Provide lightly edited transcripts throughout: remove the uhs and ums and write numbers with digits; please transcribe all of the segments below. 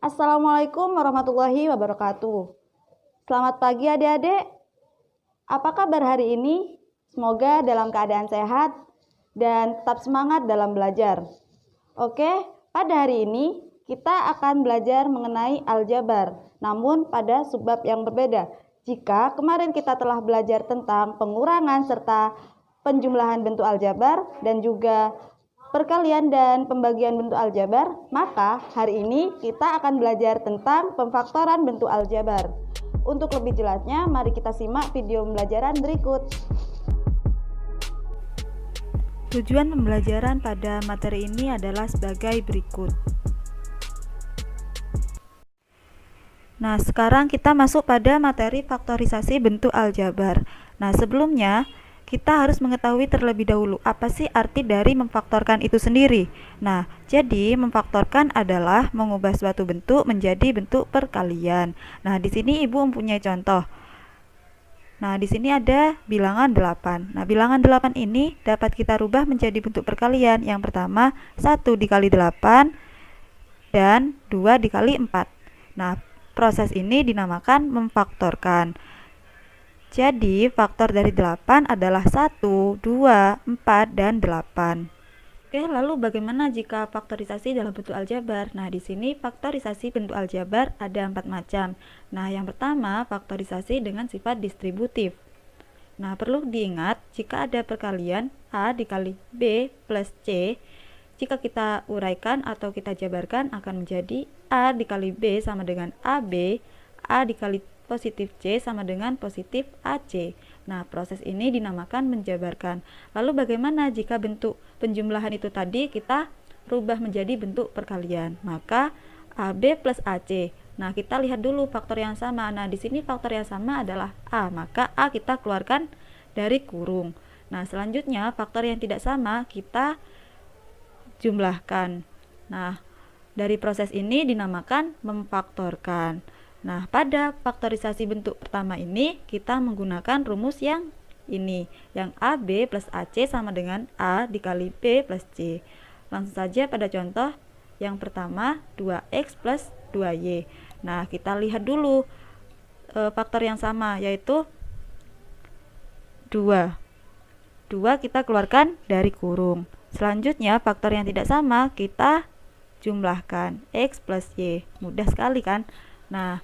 Assalamualaikum warahmatullahi wabarakatuh. Selamat pagi adik-adik. Apa kabar hari ini? Semoga dalam keadaan sehat dan tetap semangat dalam belajar. Oke, pada hari ini kita akan belajar mengenai aljabar, namun pada subbab yang berbeda. Jika kemarin kita telah belajar tentang pengurangan serta penjumlahan bentuk aljabar dan juga perkalian dan pembagian bentuk aljabar, maka hari ini kita akan belajar tentang pemfaktoran bentuk aljabar. Untuk lebih jelasnya, mari kita simak video pembelajaran berikut. Tujuan pembelajaran pada materi ini adalah sebagai berikut. Nah, sekarang kita masuk pada materi faktorisasi bentuk aljabar. Nah, sebelumnya kita harus mengetahui terlebih dahulu apa sih arti dari memfaktorkan itu sendiri. Nah, jadi memfaktorkan adalah mengubah suatu bentuk menjadi bentuk perkalian. Nah, di sini Ibu mempunyai contoh. Nah, di sini ada bilangan 8. Nah, bilangan 8 ini dapat kita rubah menjadi bentuk perkalian. Yang pertama, 1 dikali 8 dan 2 dikali 4. Nah, proses ini dinamakan memfaktorkan. Jadi, faktor dari 8 adalah 1, 2, 4, dan 8. Oke, lalu bagaimana jika faktorisasi dalam bentuk aljabar? Nah, di sini faktorisasi bentuk aljabar ada 4 macam. Nah, yang pertama, faktorisasi dengan sifat distributif. Nah, perlu diingat, jika ada perkalian A dikali B plus C, jika kita uraikan atau kita jabarkan akan menjadi A dikali B sama dengan AB, A dikali positif C sama dengan positif AC. Nah, proses ini dinamakan menjabarkan. Lalu bagaimana jika bentuk penjumlahan itu tadi kita rubah menjadi bentuk perkalian? Maka AB plus AC. Nah, kita lihat dulu faktor yang sama. Nah, di sini faktor yang sama adalah A, maka A kita keluarkan dari kurung. Nah, selanjutnya faktor yang tidak sama kita jumlahkan. Nah, dari proses ini dinamakan memfaktorkan. Nah, pada faktorisasi bentuk pertama ini kita menggunakan rumus yang ini, yang AB plus AC sama dengan A dikali B plus C. Langsung saja pada contoh yang pertama 2X plus 2Y. Nah, kita lihat dulu faktor yang sama, yaitu 2. 2 kita keluarkan dari kurung. Selanjutnya faktor yang tidak sama kita jumlahkan, X plus Y. Mudah sekali kan? Nah,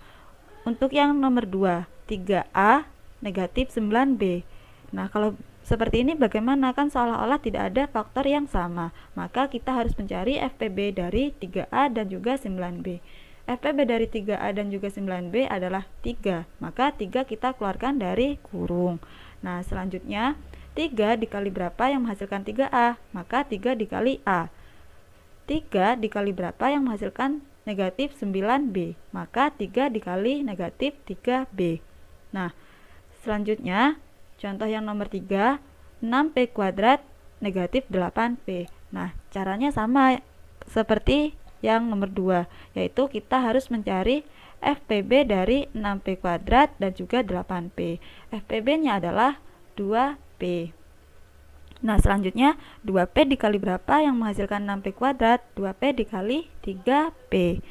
untuk yang nomor 2, 3A negatif 9B. Nah, kalau seperti ini bagaimana? Kan seolah-olah tidak ada faktor yang sama. Maka kita harus mencari FPB dari 3A dan juga 9B. FPB dari 3A dan juga 9B adalah 3. Maka 3 kita keluarkan dari kurung. Nah, selanjutnya 3 dikali berapa yang menghasilkan 3A? Maka 3 dikali A. 3 dikali berapa yang menghasilkan negatif 9B? Maka 3 dikali negatif 3B. Nah, selanjutnya contoh yang nomor 3, 6P kuadrat negatif 8P. Nah, caranya sama seperti yang nomor 2, yaitu kita harus mencari FPB dari 6P kuadrat dan juga 8P. FPB-nya adalah 2P. Nah, selanjutnya 2P dikali berapa yang menghasilkan 6P kuadrat? 2P dikali 3P.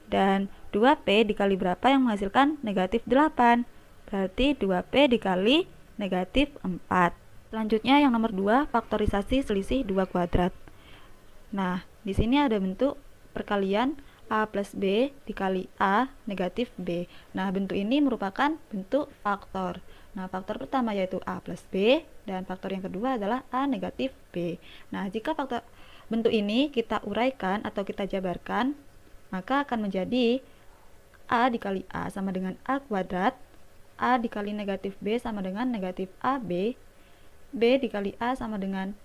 Dan 2P dikali berapa yang menghasilkan negatif 8? Berarti 2P dikali negatif 4. Selanjutnya yang nomor 2, faktorisasi selisih 2 kuadrat. Nah, di sini ada bentuk perkalian A plus B dikali A negatif B. Nah, bentuk ini merupakan bentuk faktor. Nah, faktor pertama yaitu A plus B, dan faktor yang kedua adalah A negatif B. Nah, jika faktor bentuk ini kita uraikan atau kita jabarkan, maka akan menjadi A dikali A sama dengan A kuadrat, A dikali negatif B sama dengan negatif AB, B dikali A sama dengan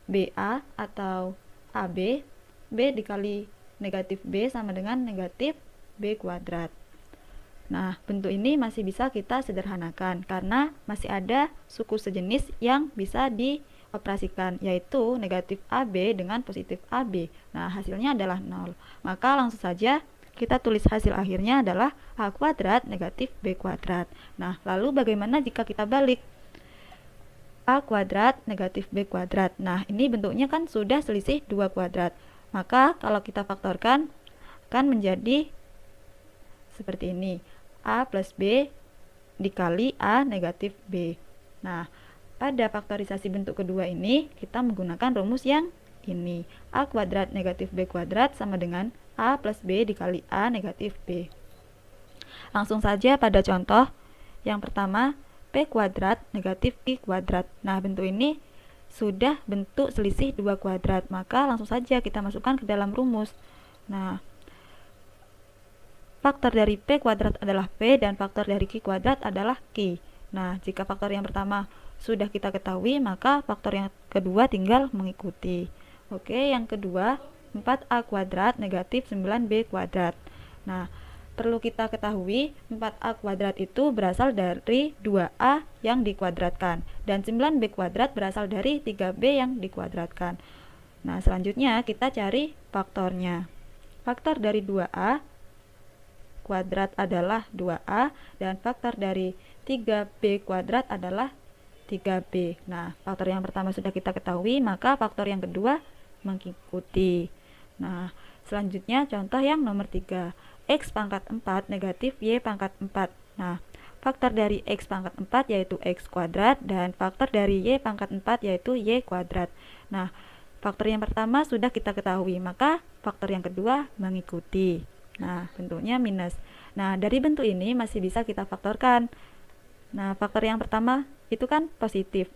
BA atau AB, B dikali negatif B sama dengan negatif B kuadrat. Nah, bentuk ini masih bisa kita sederhanakan karena masih ada suku sejenis yang bisa dioperasikan, yaitu negatif AB dengan positif AB. Nah, hasilnya adalah 0. Maka langsung saja kita tulis hasil akhirnya adalah A kuadrat negatif B kuadrat. Nah, lalu bagaimana jika kita balik? A kuadrat negatif B kuadrat. Nah, ini bentuknya kan sudah selisih 2 kuadrat. Maka kalau kita faktorkan, akan menjadi seperti ini. A plus B dikali A negatif B. Nah, pada faktorisasi bentuk kedua ini, kita menggunakan rumus yang ini. A kuadrat negatif B kuadrat sama dengan A plus B dikali A negatif B. Langsung saja pada contoh yang pertama, P kuadrat negatif Q kuadrat. Nah, bentuk ini sudah bentuk selisih 2 kuadrat, maka langsung saja kita masukkan ke dalam rumus. Nah, faktor dari P kuadrat adalah P dan faktor dari Q kuadrat adalah Q. Nah, jika faktor yang pertama sudah kita ketahui, maka faktor yang kedua tinggal mengikuti. Oke, yang kedua 4A kuadrat negatif 9B kuadrat. Nah, perlu kita ketahui 4A kuadrat itu berasal dari 2A yang dikuadratkan dan 9B kuadrat berasal dari 3B yang dikuadratkan. Nah, selanjutnya kita cari faktornya. Faktor dari 2A kuadrat adalah 2A dan faktor dari 3B kuadrat adalah 3B. Nah, faktor yang pertama sudah kita ketahui, maka faktor yang kedua mengikuti. Nah, selanjutnya contoh yang nomor 3. X pangkat 4 negatif Y pangkat 4. Nah, faktor dari X pangkat 4 yaitu X kuadrat dan faktor dari Y pangkat 4 yaitu Y kuadrat. Nah, faktor yang pertama sudah kita ketahui, maka faktor yang kedua mengikuti. Nah, bentuknya minus. Nah, dari bentuk ini masih bisa kita faktorkan. Nah, faktor yang pertama itu kan positif,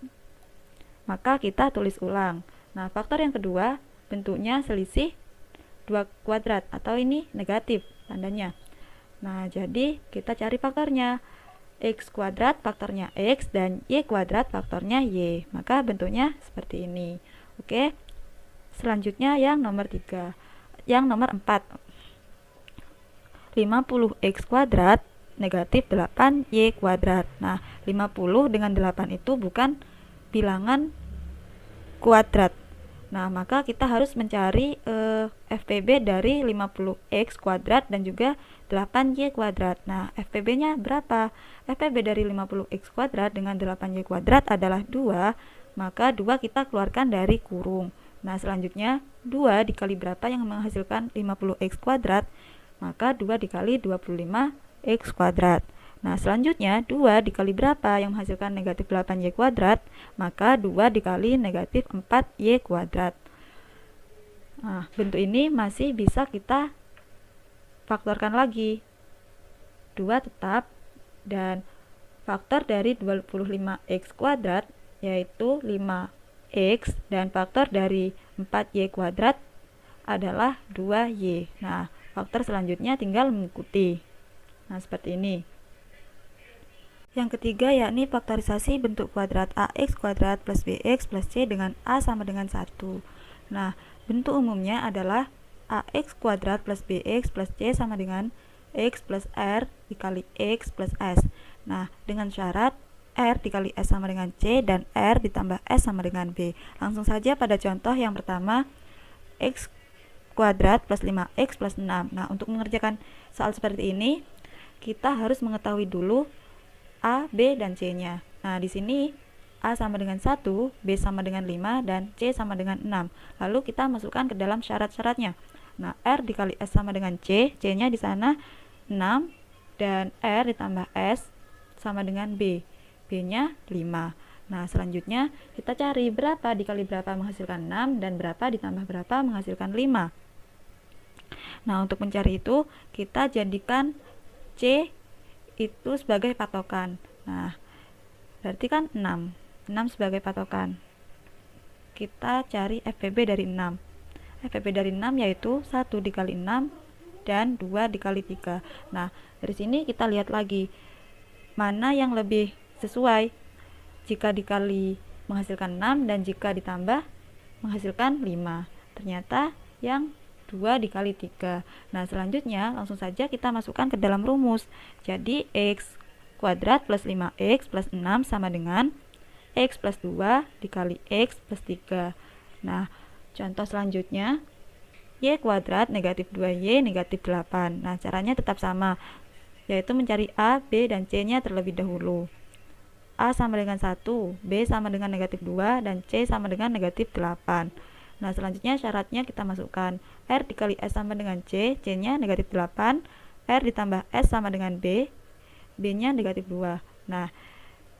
maka kita tulis ulang. Nah, faktor yang kedua bentuknya selisih 2 kuadrat atau ini negatif tandanya. Nah, jadi kita cari faktornya. X kuadrat faktornya X dan Y kuadrat faktornya Y. Maka bentuknya seperti ini. Oke. Selanjutnya yang nomor 3. Yang nomor 4. 50X kuadrat negatif 8Y kuadrat. Nah, 50 dengan 8 itu bukan bilangan kuadrat. Nah, maka kita harus mencari FPB dari 50X kuadrat dan juga 8Y kuadrat. Nah, FPB-nya berapa? FPB dari 50X kuadrat dengan 8Y kuadrat adalah 2, maka 2 kita keluarkan dari kurung. Nah, selanjutnya 2 dikali berapa yang menghasilkan 50X kuadrat? Maka 2 dikali 25X kuadrat. Nah, selanjutnya 2 dikali berapa yang menghasilkan negatif 8Y kuadrat? Maka 2 dikali negatif 4Y kuadrat. Nah, bentuk ini masih bisa kita faktorkan lagi. 2 tetap dan faktor dari 25X kuadrat yaitu 5X dan faktor dari 4Y kuadrat adalah 2Y. Nah, faktor selanjutnya tinggal mengikuti. Nah, seperti ini. Yang ketiga yakni faktorisasi bentuk kuadrat AX kuadrat plus BX plus C dengan A sama dengan 1. Nah, bentuk umumnya adalah AX kuadrat plus BX plus C sama dengan X plus R dikali X plus S. Nah, dengan syarat R dikali S sama dengan C dan R ditambah S sama dengan B. Langsung saja pada contoh yang pertama, X kuadrat plus 5X plus 6. Nah, untuk mengerjakan soal seperti ini, kita harus mengetahui dulu A, B, dan C-nya. Nah, di sini A sama dengan 1, B sama dengan 5, dan C sama dengan 6. Lalu kita masukkan ke dalam syarat-syaratnya. Nah, R dikali S sama dengan C, C-nya di sana 6, dan R ditambah S sama dengan B. B-nya 5. Nah, selanjutnya kita cari berapa dikali berapa menghasilkan 6, dan berapa ditambah berapa menghasilkan 5. Nah, untuk mencari itu, kita jadikan C itu sebagai patokan. Nah, berarti kan 6 sebagai patokan. Kita cari FPB dari 6. FPB dari 6 yaitu 1 dikali 6 dan 2 dikali 3. Nah, dari sini kita lihat lagi mana yang lebih sesuai, jika dikali menghasilkan 6 dan jika ditambah menghasilkan 5. Ternyata yang 2 dikali 3. Nah, selanjutnya langsung saja kita masukkan ke dalam rumus. Jadi X kuadrat plus 5X plus 6 sama dengan X plus 2 dikali X plus 3. Nah, contoh selanjutnya, Y kuadrat negatif 2Y negatif 8. Nah, caranya tetap sama, yaitu mencari A, B, dan C-nya terlebih dahulu. A sama dengan 1, B sama dengan negatif 2, dan C sama dengan negatif 8. Nah, selanjutnya syaratnya kita masukkan R dikali S sama dengan C, C-nya negatif 8, R ditambah S sama dengan B, B-nya negatif 2. Nah,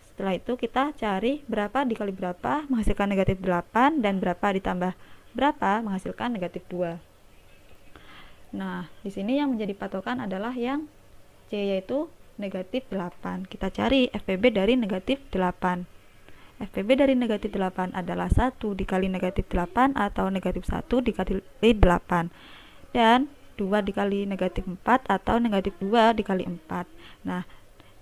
setelah itu kita cari berapa dikali berapa menghasilkan negatif 8 dan berapa ditambah berapa menghasilkan negatif 2. Nah, di sini yang menjadi patokan adalah yang C, yaitu negatif 8. Kita cari FPB dari negatif 8. FPB dari negatif 8 adalah 1 dikali negatif 8 atau negatif 1 dikali 8. Dan 2 dikali negatif 4 atau negatif 2 dikali 4. Nah,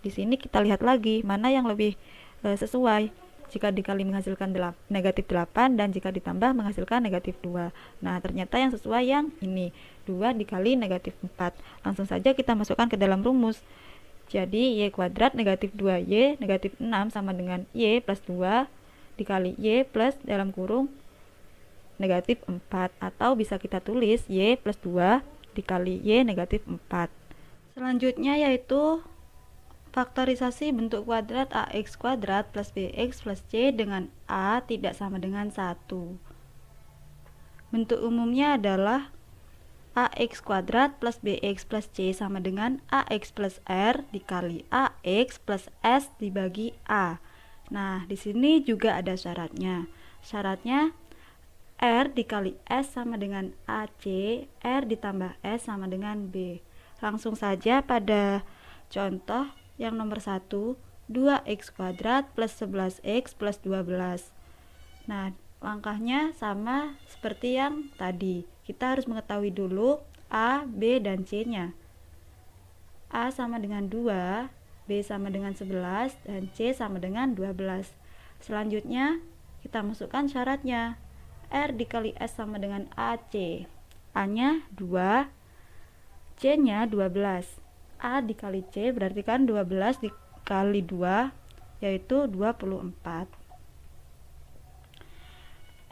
di sini kita lihat lagi mana yang lebih sesuai. Jika dikali menghasilkan negatif 8 dan jika ditambah menghasilkan negatif 2. Nah, ternyata yang sesuai yang ini, 2 dikali negatif 4. Langsung saja kita masukkan ke dalam rumus. Jadi Y kuadrat negatif 2Y negatif 6 sama dengan Y plus 2 dikali Y plus dalam kurung negatif 4. Atau bisa kita tulis Y plus 2 dikali Y negatif 4. Selanjutnya yaitu faktorisasi bentuk kuadrat AX kuadrat plus BX plus C dengan A tidak sama dengan 1. Bentuk umumnya adalah AX kuadrat plus BX plus C sama dengan AX plus R dikali AX plus S dibagi A. Nah, di sini juga ada syaratnya. Syaratnya R dikali S sama dengan AC, R ditambah S sama dengan B. Langsung saja pada contoh yang nomor 1, 2x kuadrat plus 11x plus 12. Nah, langkahnya sama seperti yang tadi. Kita harus mengetahui dulu A, B, dan C-nya. A sama dengan 2, B sama dengan 11, dan C sama dengan 12. Selanjutnya, kita masukkan syaratnya. R dikali S sama dengan AC. A-nya 2, C-nya 12. A dikali C berarti kan 12 dikali 2 yaitu 24.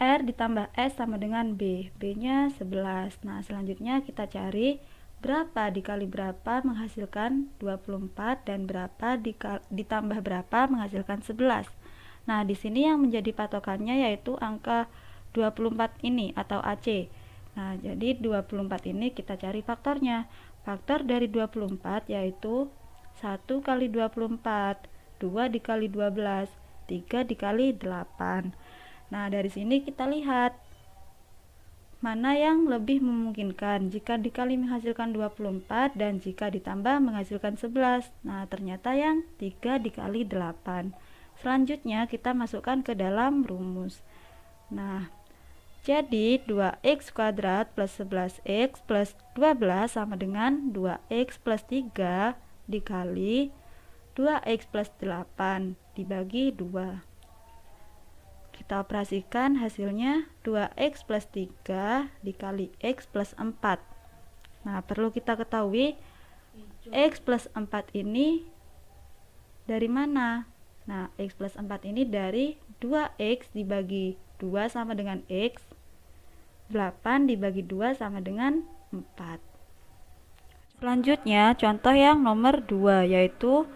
R ditambah S sama dengan B, B-nya 11. Nah, selanjutnya kita cari berapa dikali berapa menghasilkan 24 dan berapa ditambah berapa menghasilkan 11. Nah, di sini yang menjadi patokannya yaitu angka 24 ini atau AC. Nah, jadi 24 ini kita cari faktornya. Faktor dari 24 yaitu 1 kali 24, 2 dikali 12, 3 dikali 8. Nah, dari sini kita lihat mana yang lebih memungkinkan jika dikali menghasilkan 24 dan jika ditambah menghasilkan 11. Nah, ternyata yang 3 dikali 8. Selanjutnya kita masukkan ke dalam rumus. Nah, jadi 2x kuadrat plus 11x plus 12 sama dengan 2x plus 3 dikali 2x plus 8 dibagi 2. Kita operasikan hasilnya 2x plus 3 dikali x plus 4. Nah, perlu kita ketahui x plus 4 ini dari mana? Nah, x plus 4 ini dari 2x dibagi 2 sama dengan x, 8 dibagi 2 sama dengan 4. Selanjutnya contoh yang nomor 2 yaitu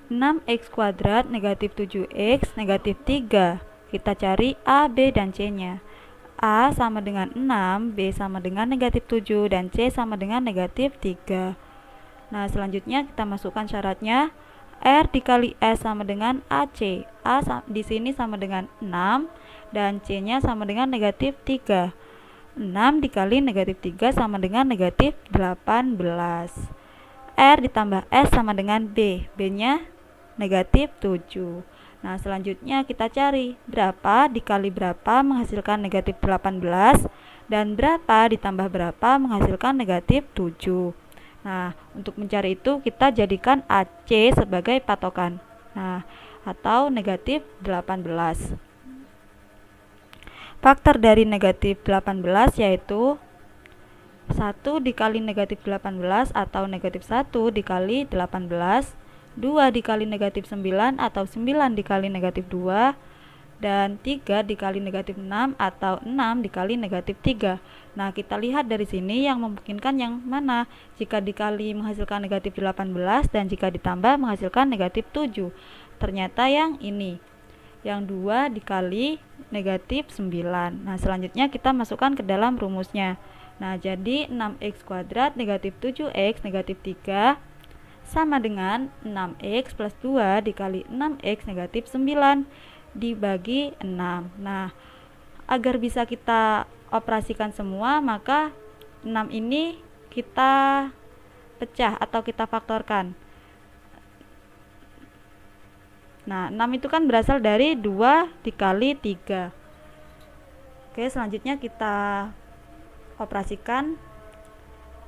6x kuadrat negatif 7x negatif 3. Kita cari A, B, dan C-nya. A sama dengan 6, B sama dengan negatif 7, dan C sama dengan negatif 3. Nah, selanjutnya kita masukkan syaratnya. R dikali S sama dengan AC. A di sini sama dengan 6 dan C-nya sama dengan negatif 3. 6 dikali negatif 3 sama dengan negatif 18. R ditambah S sama dengan B. B-nya negatif 7. Nah, selanjutnya kita cari berapa dikali berapa menghasilkan negatif 18 dan berapa ditambah berapa menghasilkan negatif 7. Nah, untuk mencari itu kita jadikan AC sebagai patokan. Nah, atau negatif 18. Faktor dari negatif 18 yaitu 1 dikali negatif 18 atau negatif 1 dikali 18, 2 dikali negatif 9 atau 9 dikali negatif 2, dan 3 dikali negatif 6 atau 6 dikali negatif 3. Nah, kita lihat dari sini yang memungkinkan yang mana. Jika dikali menghasilkan negatif 18 dan jika ditambah menghasilkan negatif 7. Ternyata yang ini. Yang 2 dikali negatif 9. Nah, selanjutnya kita masukkan ke dalam rumusnya. Nah, jadi 6x kuadrat negatif 7x negatif 3 sama dengan 6x plus 2 dikali 6x negatif 9 dibagi 6. Nah, agar bisa kita operasikan semua, maka 6 ini kita pecah atau kita faktorkan. Nah, 6 itu kan berasal dari 2 dikali 3. Oke, selanjutnya kita operasikan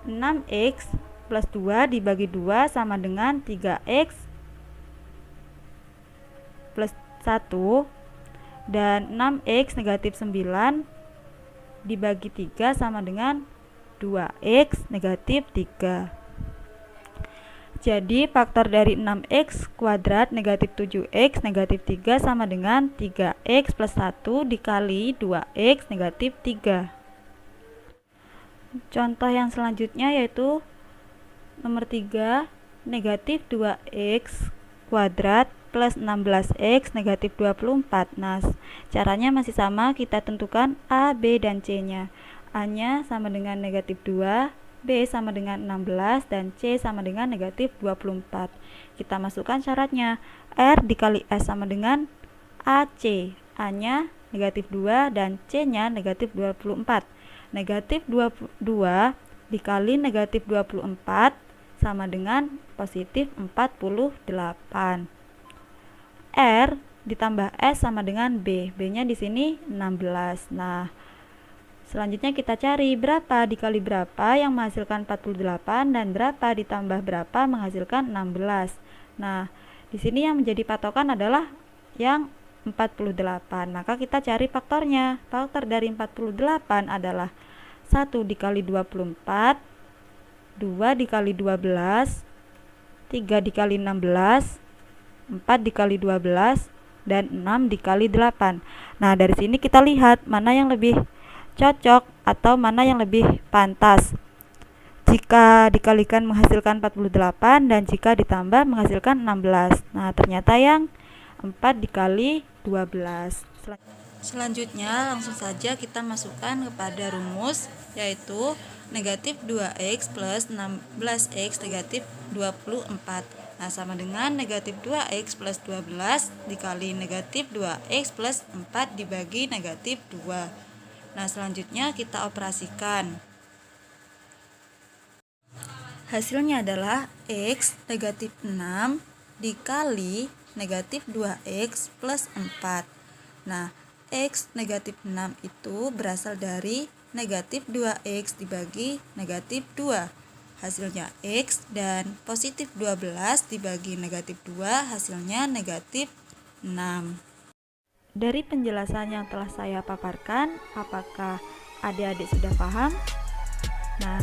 6x plus 2 dibagi 2 sama dengan 3x plus 1 dan 6x negatif 9 dibagi 3 sama dengan 2x negatif 3. Jadi faktor dari 6x kuadrat negatif 7x negatif 3 sama dengan 3x plus 1 dikali 2x negatif 3. Contoh yang selanjutnya yaitu nomor 3, negatif 2x kuadrat plus 16x negatif 24. Nah, caranya masih sama, kita tentukan A, B, dan C nya. A nya sama dengan negatif 2, B sama dengan 16, dan C sama dengan negatif 24. Kita masukkan syaratnya. R dikali S sama dengan AC. A nya negatif 2 dan C nya negatif 24. Negatif 22 dikali negatif 24 sama dengan positif 48. R ditambah S sama dengan B. B nya di sini 16. Nah, selanjutnya kita cari berapa dikali berapa yang menghasilkan 48 dan berapa ditambah berapa menghasilkan 16. Nah, di sini yang menjadi patokan adalah yang 48. Maka kita cari faktornya. Faktor dari 48 adalah 1 dikali 24, 2 dikali 12, 3 dikali 16, 4 dikali 12, dan 6 dikali 8. Nah, dari sini kita lihat mana yang lebih cocok atau mana yang lebih pantas jika dikalikan menghasilkan 48 dan jika ditambah menghasilkan 16. Nah, ternyata yang 4 dikali 12. Selanjutnya langsung saja kita masukkan kepada rumus, yaitu negatif 2x plus 16x negatif 24. Nah, sama dengan negatif 2x plus 12 dikali negatif 2x plus 4 dibagi negatif 2. Nah, selanjutnya kita operasikan. Hasilnya adalah x negatif 6 dikali negatif 2x plus 4. Nah, x negatif 6 itu berasal dari negatif 2x dibagi negatif 2. Hasilnya x, dan positif 12 dibagi negatif 2 hasilnya negatif 6. Dari penjelasan yang telah saya paparkan, apakah adik-adik sudah paham? Nah,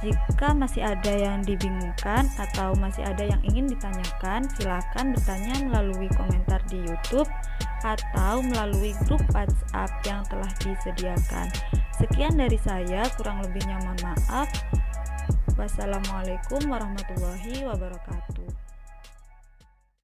jika masih ada yang dibingungkan atau masih ada yang ingin ditanyakan, silakan bertanya melalui komentar di YouTube atau melalui grup WhatsApp yang telah disediakan. Sekian dari saya, kurang lebihnya mohon maaf. Wassalamualaikum warahmatullahi wabarakatuh.